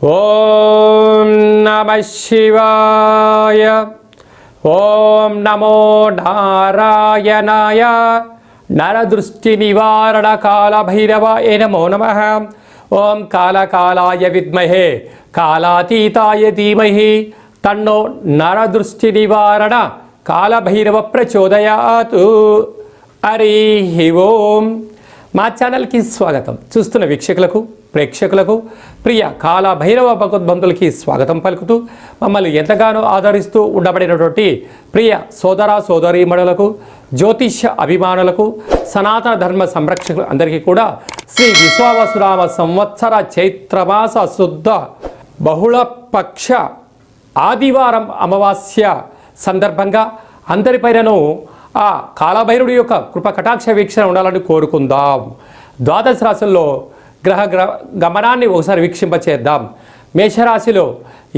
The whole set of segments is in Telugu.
ఓం నమః శివాయ. ఓం నమో నారాయణాయ. నరదృష్టి నివారణ కాళభైరవాయ నమో నమః. ఓం కాళకాలాయ విద్మహే కాళాతీతాయ ధీమహి తన్నో నరదృష్టి నివారణ కాళభైరవ ప్రచోదయాతు. హరి ఓం. మా ఛానల్కి స్వాగతం. చూస్తున్న వీక్షకులకు ప్రేక్షకులకు ప్రియ కాళభైరవ భగవద్బంధులకి స్వాగతం పలుకుతూ మమ్మల్ని ఎంతగానో ఆదరిస్తూ ఉండబడినటువంటి ప్రియ సోదర సోదరీమణులకు జ్యోతిష్య అభిమానులకు సనాతన ధర్మ సంరక్షకులు అందరికీ కూడా శ్రీ విశ్వావసునామ సంవత్సర చైత్రమాస శుద్ధ బహుళపక్ష ఆదివారం అమావాస్య సందర్భంగా అందరిపైనను ఆ కాళభైరుడి యొక్క కృప కటాక్ష వీక్షణ ఉండాలని కోరుకుందాం. ద్వాదశ రాశుల్లో గ్రహ గమనాన్ని ఒకసారి వీక్షింపచేద్దాం. మేషరాశిలో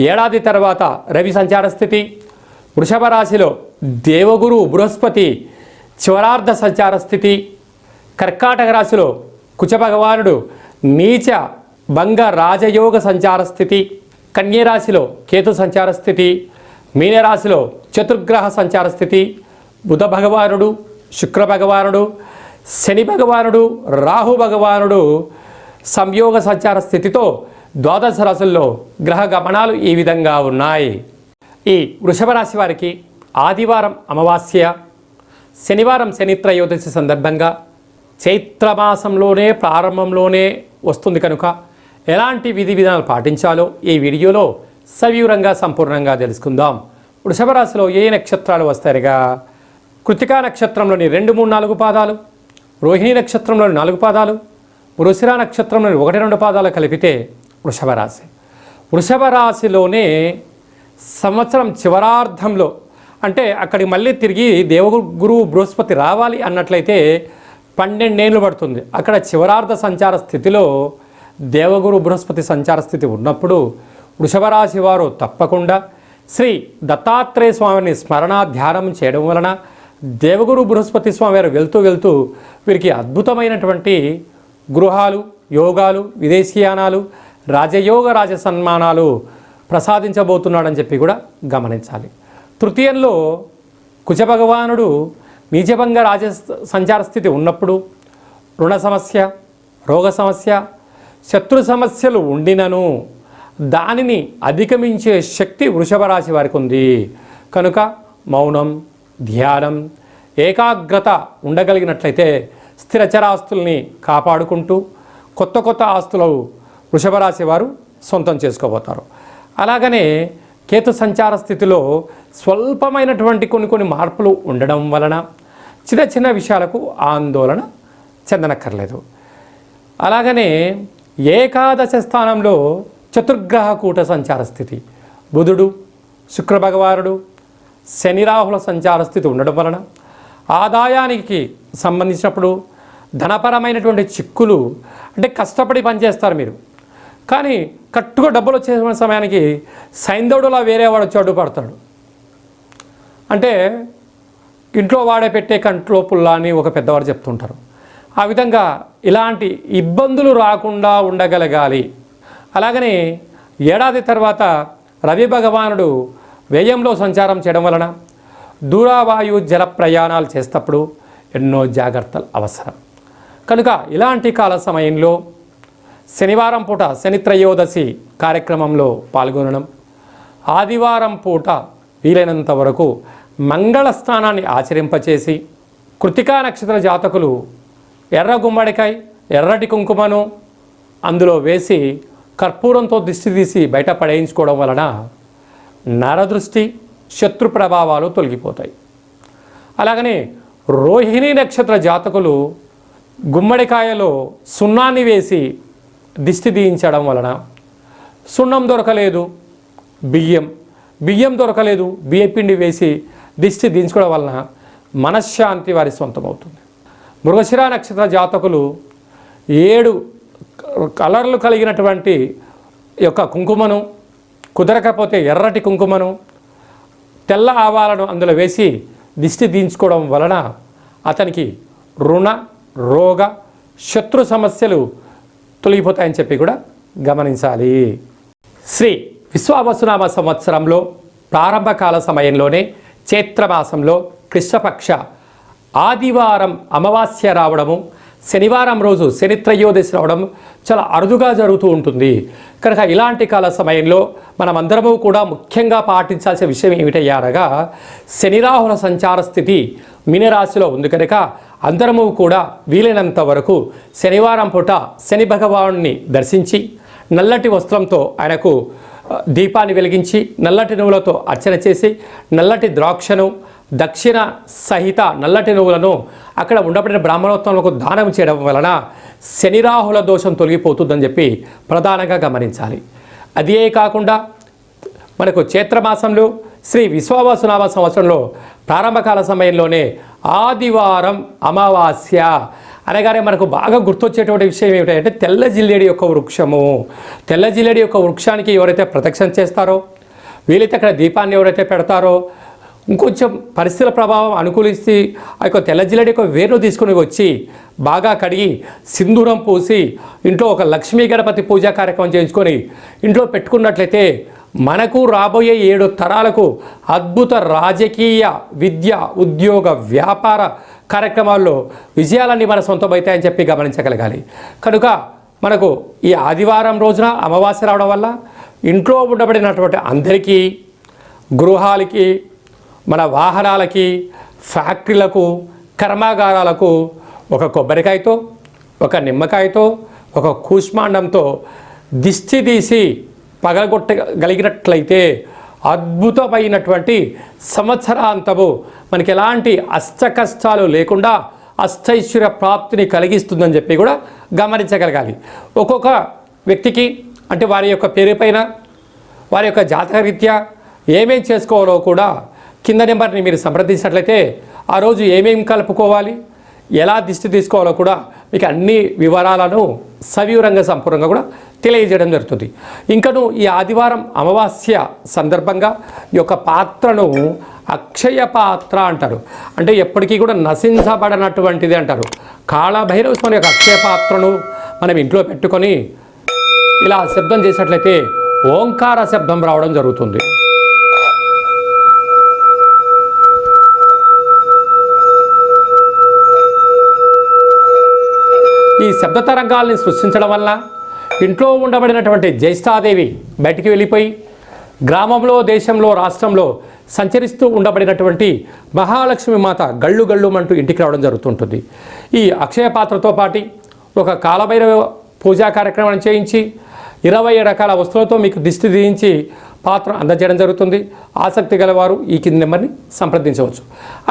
ఏడాది తర్వాత రవి సంచార స్థితి, వృషభ రాశిలో దేవగురు బృహస్పతి చివరార్ధ సంచార స్థితి, కర్కాటక రాశిలో కుచ భగవానుడు నీచ భంగ రాజయోగ సంచార స్థితి, కన్యరాశిలో కేతు సంచార స్థితి, మీనరాశిలో చతుర్గ్రహ సంచార స్థితి, బుధ భగవానుడు శుక్ర భగవానుడు శని భగవానుడు రాహు భగవానుడు సంయోగ సంచార స్థితితో ద్వాదశ రాశుల్లో గ్రహ గమనాలు ఈ విధంగా ఉన్నాయి. ఈ వృషభ రాశి వారికి ఆదివారం అమావాస్య, శనివారం శని త్రయోదశి సందర్భంగా చైత్రమాసంలోనే ప్రారంభంలోనే వస్తుంది కనుక ఎలాంటి విధి విధానాలు పాటించాలో ఈ వీడియోలో సవివరంగా సంపూర్ణంగా తెలుసుకుందాం. వృషభ రాశిలో ఏ నక్షత్రాలు వస్తాయిగా? కృతికా నక్షత్రంలోని 2, 3, 4 పాదాలు, రోహిణి నక్షత్రంలోని 4 పాదాలు, మృగశిర నక్షత్రంలోని 1, 2 పాదాలు కలిపితే వృషభ రాశి. వృషభ రాశిలోనే సంవత్సరం చివరార్ధంలో అంటే అక్కడికి మళ్ళీ తిరిగి దేవగురువు బృహస్పతి రావాలి అన్నట్లయితే 12 ఏళ్ళు పడుతుంది. అక్కడ చివరార్ధ సంచార స్థితిలో దేవగురు బృహస్పతి సంచార స్థితి ఉన్నప్పుడు వృషభ రాశి వారు తప్పకుండా శ్రీ దత్తాత్రేయ స్వామిని స్మరణ ధ్యానం చేయడం వలన దేవగురు బృహస్పతి స్వామి వారు వెళ్తూ వీరికి అద్భుతమైనటువంటి గృహాలు, యోగాలు, విదేశీయానాలు, రాజయోగ రాజ సన్మానాలు ప్రసాదించబోతున్నాడని చెప్పి కూడా గమనించాలి. తృతీయంలో కుచ భగవానుడు నీచభంగ రాజ సంచార స్థితి ఉన్నప్పుడు రుణ సమస్య, రోగ సమస్య, శత్రు సమస్యలు ఉండినను దానిని అధిగమించే శక్తి వృషభ రాశి వారికి ఉంది కనుక మౌనం, ధ్యానం, ఏకాగ్రత ఉండగలిగినట్లయితే స్థిరచరాస్తుల్ని కాపాడుకుంటూ కొత్త ఆస్తులు వృషభ రాశి వారు సొంతం చేసుకోబోతారు. అలాగనే కేతు సంచార స్థితిలో స్వల్పమైనటువంటి కొన్ని మార్పులు ఉండడం వలన చిన్న విషయాలకు ఆందోళన చెందనక్కర్లేదు. అలాగనే ఏకాదశ స్థానంలో చతుర్గ్రహ కూట సంచార స్థితి, బుధుడు శుక్ర భగవానుడు శని రాహుల సంచార స్థితి ఉండడం వలన ఆదాయానికి సంబంధించినప్పుడు ధనపరమైనటువంటి చిక్కులు అంటే కష్టపడి పనిచేస్తారు మీరు, కానీ కట్టుగా డబ్బులు వచ్చే సమయానికి సైంధవుడులా వేరేవాడు వచ్చి అడ్డుపడతాడు. అంటే ఇంట్లో వాడే పెట్టే కంట్లో పుల్లా అని ఒక పెద్దవాడు చెప్తుంటారు. ఆ విధంగా ఇలాంటి ఇబ్బందులు రాకుండా ఉండగలగాలి. అలాగనే ఏడాది తర్వాత రవి భగవానుడు వ్యయంలో సంచారం చేయడం వలన దూరావాయు జల ప్రయాణాలు చేసేటప్పుడు ఎన్నో జాగ్రత్తలు అవసరం కనుక ఇలాంటి కాల సమయంలో శనివారం పూట శని త్రయోదశి కార్యక్రమంలో పాల్గొనడం, ఆదివారం పూట వీలైనంత వరకు మంగళ స్నానాన్ని ఆచరింపచేసి కృతికా నక్షత్ర జాతకులు ఎర్ర గుమ్మడికాయ, ఎర్రటి కుంకుమను అందులో వేసి కర్పూరంతో దిష్టి తీసి బయట పడేయించుకోవడం వలన నరదృష్టి, శత్రు ప్రభావాలు తొలగిపోతాయి. అలాగనే రోహిణి నక్షత్ర జాతకులు గుమ్మడికాయలో సున్నాన్ని వేసి దిష్టి తీయించడం వలన సున్నం దొరకలేదు, బియ్యం దొరకలేదు, బియ్యపిండి వేసి దిష్టి దించుకోవడం వలన మనశ్శాంతి వారి సొంతమవుతుంది. మృగశిర నక్షత్ర జాతకులు 7 కలర్లు కలిగినటువంటి యొక్క కుంకుమను, కుదరకపోతే ఎర్రటి కుంకుమను, తెల్ల ఆవాలను అందులో వేసి దిష్టి దించుకోవడం వలన అతనికి రుణ, రోగ, శత్రు సమస్యలు తొలగిపోతాయని చెప్పి కూడా గమనించాలి. శ్రీ విశ్వావసునామ సంవత్సరంలో ప్రారంభకాల సమయంలోనే చైత్రమాసంలో కృష్ణపక్ష ఆదివారం అమావాస్య రావడము, శనివారం రోజు శని త్రయోదశి రావడం చాలా అరుదుగా జరుగుతూ ఉంటుంది. కనుక ఇలాంటి కాల సమయంలో మనమందరము కూడా ముఖ్యంగా పాటించాల్సిన విషయం ఏమిటయ్యా అనగా, శని రాహుల సంచార స్థితి మీనరాశిలో ఉంది కనుక అందరము కూడా వీలైనంత వరకు శనివారం పూట శని భగవానుని దర్శించి నల్లటి వస్త్రంతో ఆయనకు దీపాన్ని వెలిగించి నల్లటి నువ్వులతో అర్చన చేసి నల్లటి ద్రాక్షను దక్షిణ సహిత నల్లటి నువ్వులను అక్కడ ఉండబడిన బ్రాహ్మణోత్తములకు దానం చేయడం వలన శనిరాహుల దోషం తొలగిపోతుందని చెప్పి ప్రధానంగా గమనించాలి. అదే కాకుండా మనకు చైత్రమాసంలో శ్రీ విశ్వావసునామ సంవత్సరంలో ప్రారంభకాల సమయంలోనే ఆదివారం అమావాస్య అనగానే మనకు బాగా గుర్తొచ్చేటువంటి విషయం ఏమిటంటే తెల్ల జిల్లేడి యొక్క వృక్షము. తెల్ల జిల్లేడి యొక్క వృక్షానికి ఎవరైతే ప్రదక్షిణ చేస్తారో, వీలైతే అక్కడ దీపాన్ని ఎవరైతే పెడతారో, ఇంకొంచెం పరిస్థితుల ప్రభావం అనుకూలిస్తే ఆ యొక్క తెల్ల జిల్లేడి యొక్క వేరును తీసుకుని వచ్చి బాగా కడిగి సింధూరం పూసి ఇంట్లో ఒక లక్ష్మీ గణపతి పూజా కార్యక్రమం చేయించుకొని ఇంట్లో పెట్టుకున్నట్లయితే మనకు రాబోయే 7 తరాలకు అద్భుత రాజకీయ, విద్య, ఉద్యోగ, వ్యాపార కార్యక్రమాల్లో విజయాలన్నీ మన సొంతమవుతాయని చెప్పి గమనించగలగాలి. కనుక మనకు ఈ ఆదివారం రోజున అమావాస్య రావడం వల్ల ఇంట్లో ఉండబడినటువంటి అందరికీ, గృహాలకి, మన వాహనాలకి, ఫ్యాక్టరీలకు, కర్మాగారాలకు ఒక కొబ్బరికాయతో, ఒక నిమ్మకాయతో, ఒక కూష్మాండంతో దిష్టి తీసి పగలగొట్టగలిగినట్లయితే అద్భుతమైనటువంటి సంవత్సరాంతము మనకి ఎలాంటి అష్ట కష్టాలు లేకుండా అష్టైశ్వర్య ప్రాప్తిని కలిగిస్తుందని చెప్పి కూడా గమనించగలగాలి. ఒక్కొక్క వ్యక్తికి అంటే వారి యొక్క పేరు పైన వారి యొక్క జాతకరీత్యా ఏమేం చేసుకోవాలో కూడా కింద నెంబర్ని మీరు సంప్రదించినట్లయితే ఆ రోజు ఏమేం కలుపుకోవాలి, ఎలా దిష్టి తీసుకోవాలో కూడా మీకు అన్ని వివరాలను సవివరంగా సంపూర్ణంగా కూడా తెలియజేయడం జరుగుతుంది. ఇంకను ఈ ఆదివారం అమావాస్య సందర్భంగా ఈ యొక్క పాత్రను అక్షయ పాత్ర అంటారు. అంటే ఎప్పటికీ కూడా నశించబడనటువంటిది అంటారు. కాళభైరవ స్వామి యొక్క అక్షయ పాత్రను మనం ఇంట్లో పెట్టుకొని ఇలా శబ్దం చేసినట్లయితే ఓంకార శబ్దం రావడం జరుగుతుంది. ఈ శబ్ద తరంగాల్ని సృష్టించడం వల్ల ఇంట్లో ఉండబడినటువంటి జ్యేష్ఠాదేవి బయటికి వెళ్ళిపోయి గ్రామంలో, దేశంలో, రాష్ట్రంలో సంచరిస్తూ ఉండబడినటువంటి మహాలక్ష్మి మాత గళ్ళు గళ్ళుమంటూ ఇంటికి రావడం జరుగుతుంటుంది. ఈ అక్షయ పాత్రతో పాటు ఒక కాలభైరవ పూజా కార్యక్రమం చేయించి 27 రకాల వస్తువులతో మీకు దిష్టి తీయించి పాత్ర అందజేయడం జరుగుతుంది. ఆసక్తి గలవారు ఈ కింది నెంబర్ని సంప్రదించవచ్చు.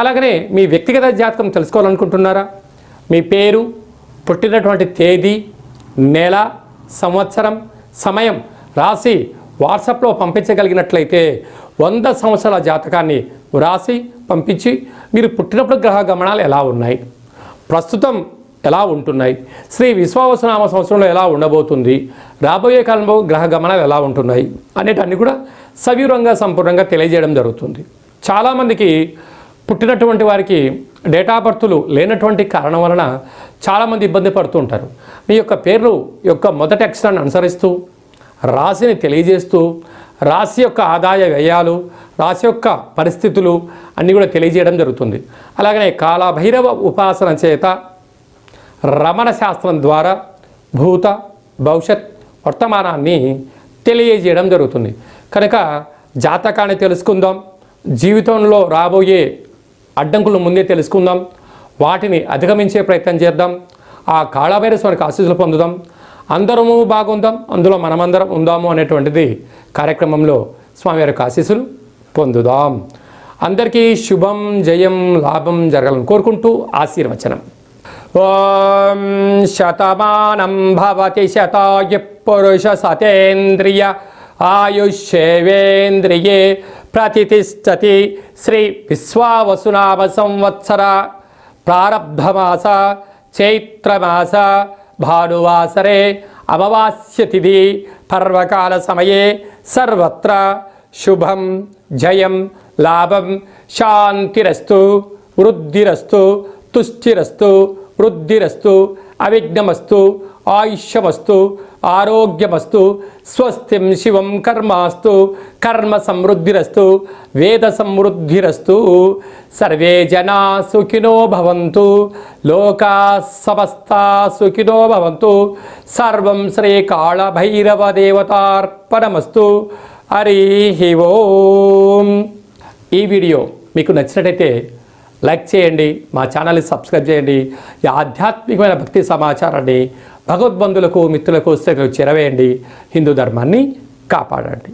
అలాగనే మీ వ్యక్తిగత జాతకం తెలుసుకోవాలనుకుంటున్నారా? మీ పేరు, పుట్టినటువంటి తేదీ, నెల, సంవత్సరం, సమయం రాసి వాట్సాప్లో పంపించగలిగినట్లయితే 100 సంవత్సరాల జాతకాన్ని వ్రాసి పంపించి మీరు పుట్టినప్పుడు గ్రహ గమనాలు ఎలా ఉన్నాయి, ప్రస్తుతం ఎలా ఉంటున్నాయి, శ్రీ విశ్వావసునామ సంవత్సరంలో ఎలా ఉండబోతుంది, రాబోయే కాలంలో గ్రహ గమనాలు ఎలా ఉంటున్నాయి అనేటన్ని కూడా సవివరంగా సంపూర్ణంగా తెలియజేయడం జరుగుతుంది. చాలామందికి పుట్టినటువంటి వారికి డేటా బర్త్లు లేనటువంటి కారణం వలన చాలామంది ఇబ్బంది పడుతూ ఉంటారు. మీ యొక్క పేరు యొక్క మొదటి అక్షరాన్ని అనుసరిస్తూ రాశిని తెలియజేస్తూ రాశి యొక్క ఆదాయ వ్యయాలు, రాశి యొక్క పరిస్థితులు అన్నీ కూడా తెలియజేయడం జరుగుతుంది. అలాగనే కాలభైరవ ఉపాసన చేత రమణ శాస్త్రం ద్వారా భూత, భవిష్యత్, వర్తమానాన్ని తెలియజేయడం జరుగుతుంది. కనుక జాతకాన్ని తెలుసుకుందాం, జీవితంలో రాబోయే అడ్డంకులు ముందే తెలుసుకుందాం, వాటిని అధిగమించే ప్రయత్నం చేద్దాం, ఆ కాళభైరవ స్వామికి ఆశీస్సులు పొందుదాం, అందరము బాగుందాం, అందులో మనమందరం ఉందాము అనేటువంటిది కార్యక్రమంలో స్వామివారి ఆశీస్సులు పొందుదాం. అందరికీ శుభం, జయం, లాభం జరగాలని కోరుకుంటూ ఆశీర్వచనం. ఓం శతమానం భవతి శతాయు పురుష సతేంద్రియ ఆయుష్యేవేంద్రియే ప్రతిష్టతి. శ్రీ విశ్వావసునామ సంవత్సర ప్రారబ్ధమాస చైత్రమాస భానువాసరే అమావాస్య తిథి పర్వకాల సమయే సర్వత్ర శుభం, జయం, లాభం, శాంతిరస్తు, వృద్ధిరస్తు, తుష్టిరస్తు, వృద్ధిరస్తు, అవిఘ్నమస్తు, ఆయుష్యమస్తు, ఆరోగ్యమస్తు, స్వస్తిం శివం కర్మాస్తు, కర్మ సమృద్ధిరస్తు, వేద సమృద్ధిరస్తు, సర్వే జనా సుఖినో భవంతు, లోకా సమస్తా సుఖినో భవంతు, సర్వం శ్రీకాళ భైరవ దేవతార్పణమస్తు. హరి ఓం. ఈ వీడియో మీకు నచ్చినట్టయితే లైక్ చేయండి, మా ఛానల్ని సబ్స్క్రైబ్ చేయండి. ఈ ఆధ్యాత్మికమైన భక్తి సమాచారాన్ని భగవద్బంధులకు మిత్రులకు చేరవేయండి. హిందూ ధర్మాన్ని కాపాడండి.